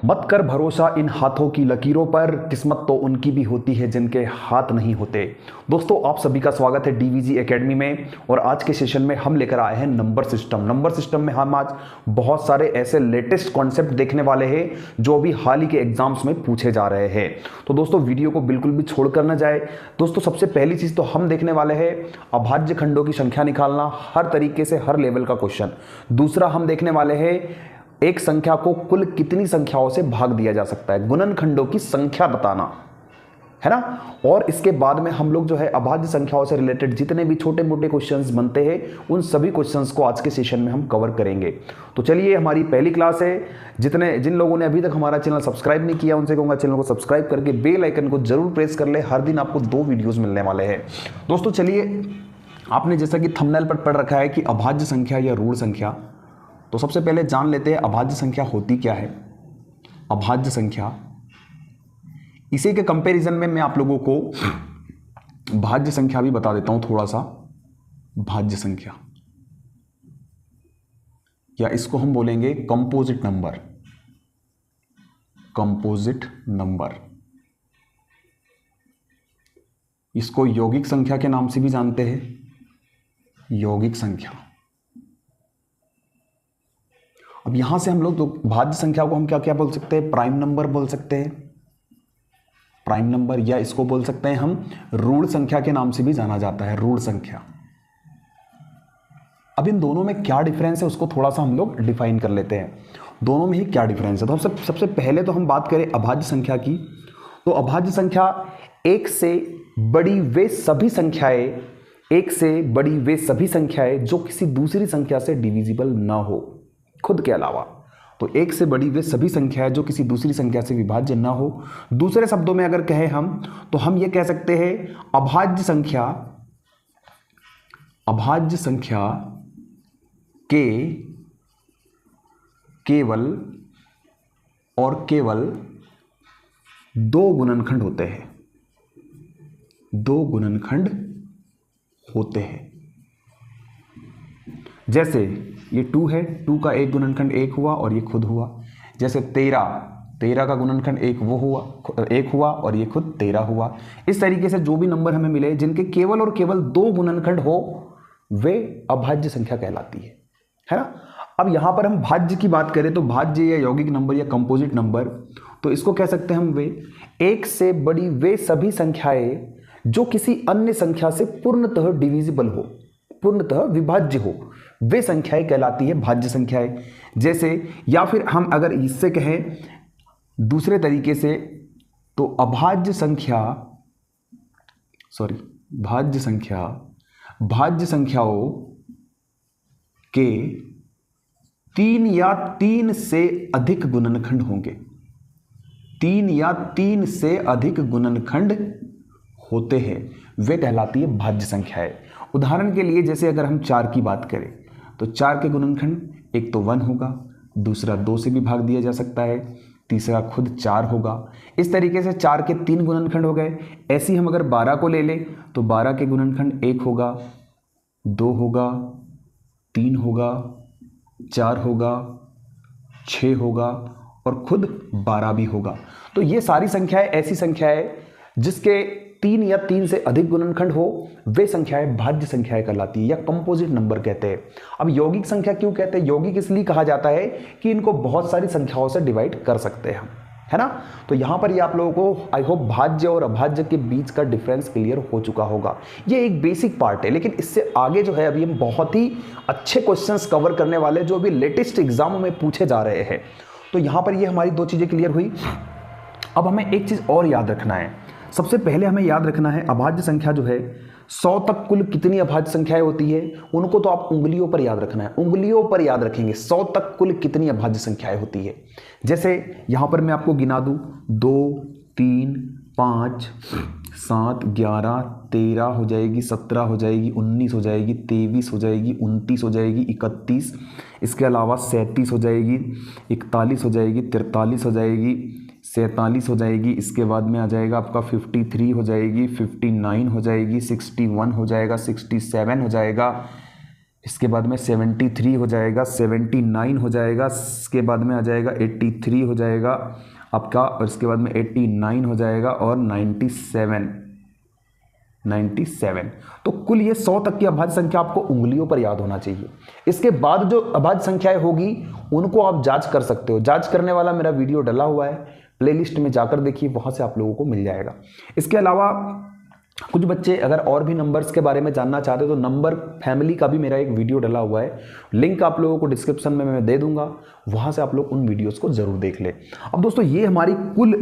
मत कर भरोसा इन हाथों की लकीरों पर, किस्मत तो उनकी भी होती है जिनके हाथ नहीं होते। दोस्तों, आप सभी का स्वागत है डीवीजी एकेडमी में। और आज के सेशन में हम लेकर आए हैं नंबर सिस्टम। नंबर सिस्टम में हम आज बहुत सारे ऐसे लेटेस्ट कॉन्सेप्ट देखने वाले हैं जो अभी हाल ही के एग्जाम्स में पूछे जा रहे हैं। तो दोस्तों, वीडियो को बिल्कुल भी छोड़कर न जाए। दोस्तों, सबसे पहली चीज तो हम देखने वाले हैं अभाज्य खंडों की संख्या निकालना, हर तरीके से हर लेवल का क्वेश्चन। दूसरा हम देखने वाले हैं एक संख्या को कुल कितनी संख्याओं से भाग दिया जा सकता है, गुणनखंडों की संख्या बताना है ना। और इसके बाद में हम लोग जो है अभाज्य संख्याओं से रिलेटेड जितने भी छोटे मोटे क्वेश्चंस बनते हैं उन सभी क्वेश्चंस को आज के सेशन में हम कवर करेंगे। तो चलिए, हमारी पहली क्लास है। जिन लोगों ने अभी तक हमारा चैनल सब्सक्राइब नहीं किया उनसे कहूंगा चैनल को सब्सक्राइब करके बेल आइकन को जरूर प्रेस कर ले। हर दिन आपको 2 वीडियोज मिलने वाले हैं। दोस्तों चलिए, आपने जैसा कि थंबनेल पर पढ़ रखा है कि अभाज्य संख्या या ऋण संख्या, तो सबसे पहले जान लेते हैं अभाज्य संख्या होती क्या है। अभाज्य संख्या, इसी के कंपैरिजन में मैं आप लोगों को भाज्य संख्या भी बता देता हूं थोड़ा सा। भाज्य संख्या या इसको हम बोलेंगे कंपोजिट नंबर। कंपोजिट नंबर, इसको यौगिक संख्या के नाम से भी जानते हैं। यौगिक संख्या। अब यहां से हम लोग तो भाज्य संख्या को हम क्या क्या बोल सकते हैं, प्राइम नंबर बोल सकते हैं। प्राइम नंबर, या इसको बोल सकते हैं हम ऋण संख्या के नाम से भी जाना जाता है, ऋण संख्या। अब इन दोनों में क्या डिफरेंस है उसको थोड़ा सा हम लोग डिफाइन कर लेते हैं। दोनों में ही क्या डिफरेंस है। तो सबसे पहले तो हम बात करें अभाज्य संख्या की, तो अभाज्य संख्या एक से बड़ी वे सभी संख्याएं, एक से बड़ी वे सभी संख्याएं जो किसी दूसरी संख्या से डिविजिबल ना हो, खुद के अलावा। तो एक से बड़ी वे सभी संख्याएं जो किसी दूसरी संख्या से विभाज्य ना हो। दूसरे शब्दों में अगर कहें हम, तो हम ये कह सकते हैं अभाज्य संख्या के केवल और केवल 2 गुणनखंड होते हैं। 2 गुणनखंड होते हैं। जैसे ये 2 है, 2 का एक गुणनखंड 1 हुआ और ये खुद हुआ। जैसे 13 का गुणनखंड 1 हुआ और ये खुद 13 हुआ। इस तरीके से जो भी नंबर हमें मिले जिनके केवल और केवल 2 गुणनखंड हो, वे अभाज्य संख्या कहलाती है ना। अब यहां पर हम भाज्य की बात करें तो भाज्य या यौगिक नंबर या कंपोजिट नंबर, तो इसको कह सकते हैं हम वे एक से बड़ी वे सभी संख्याएं जो किसी अन्य संख्या से पूर्णतः डिविजिबल हो, पूर्णतः विभाज्य हो, वे संख्याएं कहलाती है भाज्य संख्याएं। जैसे, या फिर हम अगर इससे कहें दूसरे तरीके से, तो भाज्य संख्याओं के 3 या 3 से अधिक गुणनखंड होंगे। 3 या 3 से अधिक गुणनखंड होते हैं, वे कहलाती है भाज्य संख्याएं। उदाहरण के लिए, जैसे अगर हम 4 की बात करें, तो 4 के गुणनखंड, एक तो 1 होगा, दूसरा 2 से भी भाग दिया जा सकता है, तीसरा खुद 4 होगा। इस तरीके से 4 के 3 गुणनखंड हो गए। ऐसे ही हम अगर 12 को ले लें, तो 12 के गुणनखंड 1 होगा, 2 होगा, 3 होगा, 4 होगा, 6 होगा और खुद 12 भी होगा। तो ये सारी संख्याएं ऐसी संख्याएं जिसके 3 या 3 से अधिक गुणनखंड हो, वे संख्याएं भाज्य संख्याएं कहलाती है या कंपोजिट नंबर कहते हैं। अब यौगिक संख्या क्यों कहते हैं? यौगिक इसलिए कहा जाता है कि इनको बहुत सारी संख्याओं से डिवाइड कर सकते हैं हम, है ना। तो यहां पर ये आप लोगों को आई होप भाज्य और अभाज्य के बीच का डिफरेंस क्लियर हो चुका होगा। ये एक बेसिक पार्ट है, लेकिन इससे आगे जो है अभी हम बहुत ही अच्छे क्वेश्चंस कवर करने वाले जो अभी लेटेस्ट एग्जामों में पूछे जा रहे हैं। तो यहां पर ये हमारी 2 चीजें क्लियर हुई। अब हमें एक चीज और याद रखना है। सबसे पहले हमें याद रखना है अभाज्य संख्या जो है 100 तक कुल कितनी अभाज्य संख्याएं होती है, उनको तो आप उंगलियों पर याद रखना है। उंगलियों पर याद रखेंगे 100 तक कुल कितनी अभाज्य संख्याएं होती है। जैसे यहां पर मैं आपको गिना दूं, 2, 3, 5, 7, 11, 13 हो जाएगी, 17 हो जाएगी, 19 हो जाएगी, 23 हो जाएगी, 29 हो जाएगी, 31, इसके अलावा 37 हो जाएगी, 41 हो जाएगी, 43 हो जाएगी, 47 हो जाएगी। इसके बाद में आ जाएगा आपका 53 हो जाएगी, 59 हो जाएगी, 61 हो जाएगा, 67 हो जाएगा, इसके बाद में 73 हो जाएगा, 79 हो जाएगा, इसके बाद में आ जाएगा 83 हो जाएगा आपका, और इसके बाद में 89 हो जाएगा और 97। तो कुल ये 100 तक की अभाज्य संख्या आपको उंगलियों पर याद होना चाहिए। इसके बाद जो अभाज्य संख्याएं होगी उनको आप जांच कर सकते हो। जांच करने वाला मेरा वीडियो डला हुआ है, प्लेलिस्ट में जाकर देखिए, वहां से आप लोगों को मिल जाएगा। इसके अलावा कुछ बच्चे अगर और भी नंबर्स के बारे में जानना चाहते हो तो नंबर फैमिली का भी मेरा एक वीडियो डला हुआ है, लिंक आप लोगों को डिस्क्रिप्शन में मैं दे दूंगा, वहां से आप लोग उन वीडियोस को जरूर देख ले। अब दोस्तों ये हमारी कुल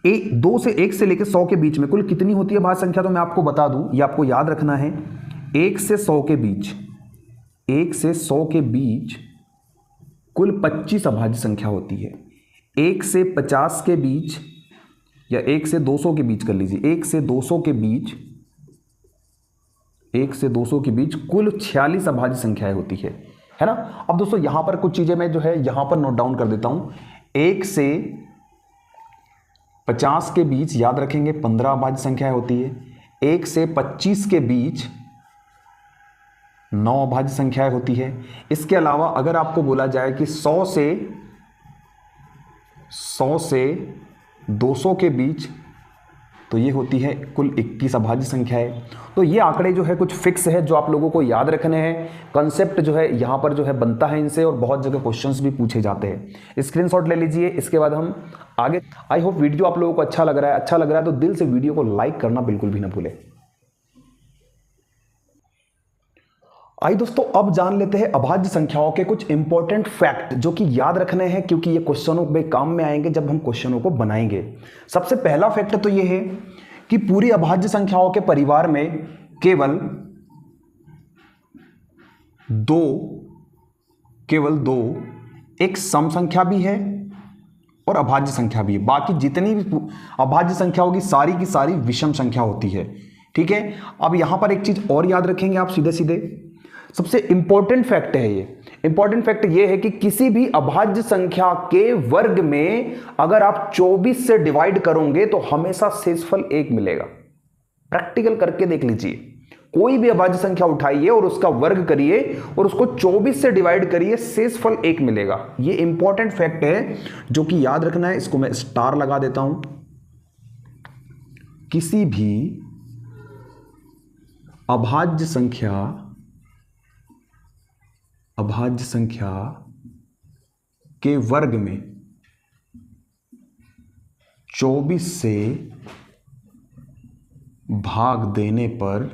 1 से लेकर 100 के बीच में कुल कितनी होती है अभाज्य संख्या, तो मैं आपको बता दूं, ये आपको याद रखना है। 1 से 100 के बीच, 1 से 100 के बीच कुल 25 अभाज्य संख्या होती है। 1 से 50 के बीच या 1 से 200 के बीच कर लीजिए, 1 से 200 के बीच, 1 से 200 के बीच कुल 46 अभाज्य संख्याएं होती है ना। अब दोस्तों यहां पर कुछ चीजें मैं जो है यहां पर नोट डाउन कर देता हूं। 1 से 50 के बीच याद रखेंगे 15 अभाज्य संख्याएं होती है। 1 से 25 के बीच 9 अभाज्य संख्याएं होती है। इसके अलावा अगर आपको बोला जाए कि 100 से 200 के बीच, तो ये होती है कुल 21 अभाज्य संख्याएं। तो ये आंकड़े जो है कुछ फिक्स है, जो आप लोगों को याद रखने हैं। कंसेप्ट जो है यहाँ पर जो है बनता है इनसे, और बहुत जगह क्वेश्चंस भी पूछे जाते हैं। स्क्रीनशॉट ले लीजिए, इसके बाद हम आगे। आई होप वीडियो आप लोगों को अच्छा लग रहा है तो दिल से वीडियो को लाइक करना बिल्कुल भी ना भूलें। आइए दोस्तों अब जान लेते हैं अभाज्य संख्याओं के कुछ इंपॉर्टेंट फैक्ट जो कि याद रखने हैं, क्योंकि ये क्वेश्चनों में काम में आएंगे जब हम क्वेश्चनों को बनाएंगे। सबसे पहला फैक्ट तो ये है कि पूरी अभाज्य संख्याओं के परिवार में केवल दो एक सम संख्या भी है और अभाज्य संख्या भी है। बाकी जितनी भी अभाज्य संख्या होगी सारी की सारी विषम संख्या होती है। ठीक है, अब यहां पर एक चीज और याद रखेंगे आप सीधे, सबसे इंपॉर्टेंट फैक्ट है ये। इंपॉर्टेंट फैक्ट ये है कि किसी भी अभाज्य संख्या के वर्ग में अगर आप 24 से डिवाइड करोगे तो हमेशा शेषफल 1 मिलेगा। प्रैक्टिकल करके देख लीजिए, कोई भी अभाज्य संख्या उठाइए और उसका वर्ग करिए और उसको 24 से डिवाइड करिए, शेषफल 1 मिलेगा। ये इंपॉर्टेंट फैक्ट है जो कि याद रखना है। इसको मैं स्टार लगा देता हूं। किसी भी अभाज्य संख्या के वर्ग में 24 से भाग देने पर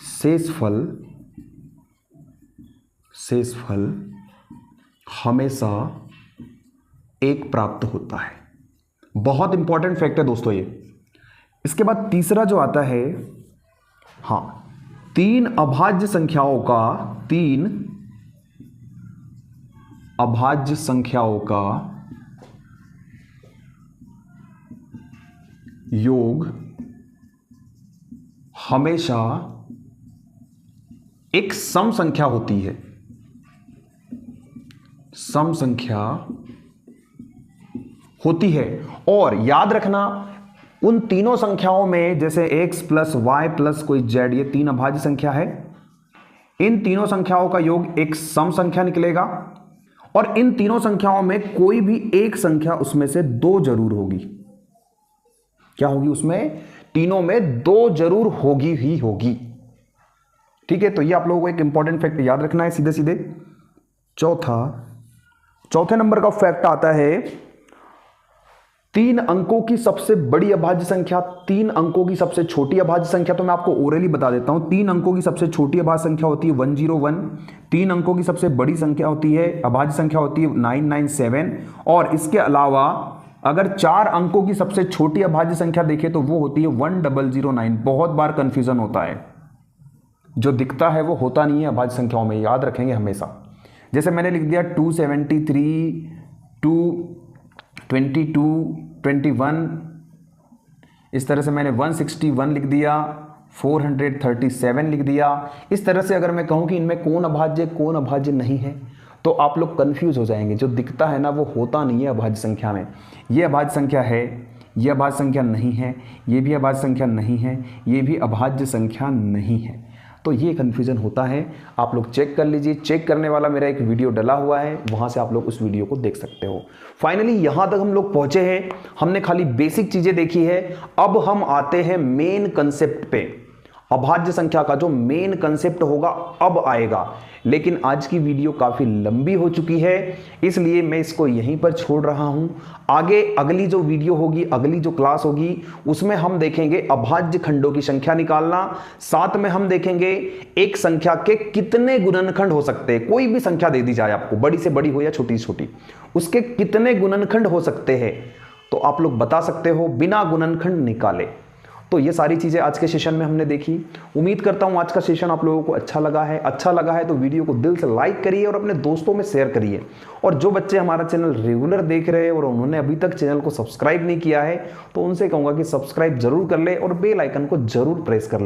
शेषफल हमेशा 1 प्राप्त होता है। बहुत इंपॉर्टेंट फैक्ट है दोस्तों ये। इसके बाद तीसरा जो आता है, हाँ, 3 अभाज्य संख्याओं का योग हमेशा एक सम संख्या होती है। सम संख्या होती है। और याद रखना उन तीनों संख्याओं में, जैसे x प्लस वाई प्लस कोई z, ये 3 अभाज्य संख्या है। इन तीनों संख्याओं का योग एक सम संख्या निकलेगा और इन तीनों संख्याओं में कोई भी एक संख्या उसमें से 2 जरूर होगी। क्या होगी? उसमें तीनों में 2 जरूर होगी ही होगी। ठीक है, तो ये आप लोगों को एक इंपॉर्टेंट फैक्ट याद रखना है सीधे। चौथे नंबर का फैक्ट आता है 3 अंकों की सबसे बड़ी अभाज्य संख्या, 3 अंकों की सबसे छोटी अभाज्य संख्या। तो मैं आपको ओरली बता देता हूं। 3 अंकों की सबसे छोटी अभाज्य संख्या होती है 101। 3 अंकों की सबसे बड़ी संख्या होती है, अभाज्य संख्या होती है 997। और इसके अलावा अगर 4 अंकों की सबसे छोटी अभाज्य संख्या देखें तो वो होती है 1009। बहुत बार कंफ्यूजन होता है, जो दिखता है वो होता नहीं है अभाज्य संख्याओं में, याद रखेंगे हमेशा। जैसे मैंने लिख दिया 273, 222, 21, इस तरह से मैंने 161 लिख दिया, 437 लिख दिया। इस तरह से अगर मैं कहूं कि इनमें कौन अभाज्य नहीं है तो आप लोग कंफ्यूज हो जाएंगे। जो दिखता है ना वो होता नहीं है अभाज्य संख्या में। ये अभाज्य संख्या है, ये अभाज्य संख्या नहीं है, ये भी अभाज्य संख्या नहीं है, ये भी अभाज्य संख्या नहीं है। तो ये कन्फ्यूजन होता है, आप लोग चेक कर लीजिए। चेक करने वाला मेरा एक वीडियो डला हुआ है, वहाँ से आप लोग उस वीडियो को देख सकते हो। फाइनली यहाँ तक हम लोग पहुँचे हैं, हमने खाली बेसिक चीज़ें देखी है। अब हम आते हैं मेन कंसेप्ट पे। अभाज्य संख्या का जो मेन कंसेप्ट होगा अब आएगा, लेकिन आज की वीडियो काफ़ी लंबी हो चुकी है, इसलिए मैं इसको यहीं पर छोड़ रहा हूं। आगे अगली जो वीडियो होगी, अगली जो क्लास होगी, उसमें हम देखेंगे अभाज्य खंडों की संख्या निकालना। साथ में हम देखेंगे एक संख्या के कितने गुणनखंड हो सकते हैं। कोई भी संख्या दे दी जाए आपको, बड़ी से बड़ी हो या छोटी से छोटी, उसके कितने गुणनखंड हो सकते हैं, तो आप लोग बता सकते हो बिना गुणनखंड निकाले। तो ये सारी चीज़ें आज के सेशन में हमने देखी। उम्मीद करता हूँ आज का सेशन आप लोगों को अच्छा लगा है। अच्छा लगा है तो वीडियो को दिल से लाइक करिए और अपने दोस्तों में शेयर करिए। और जो बच्चे हमारा चैनल रेगुलर देख रहे हैं और उन्होंने अभी तक चैनल को सब्सक्राइब नहीं किया है, तो उनसे कहूँगा कि सब्सक्राइब जरूर कर ले और बेल आइकन को जरूर प्रेस कर ले।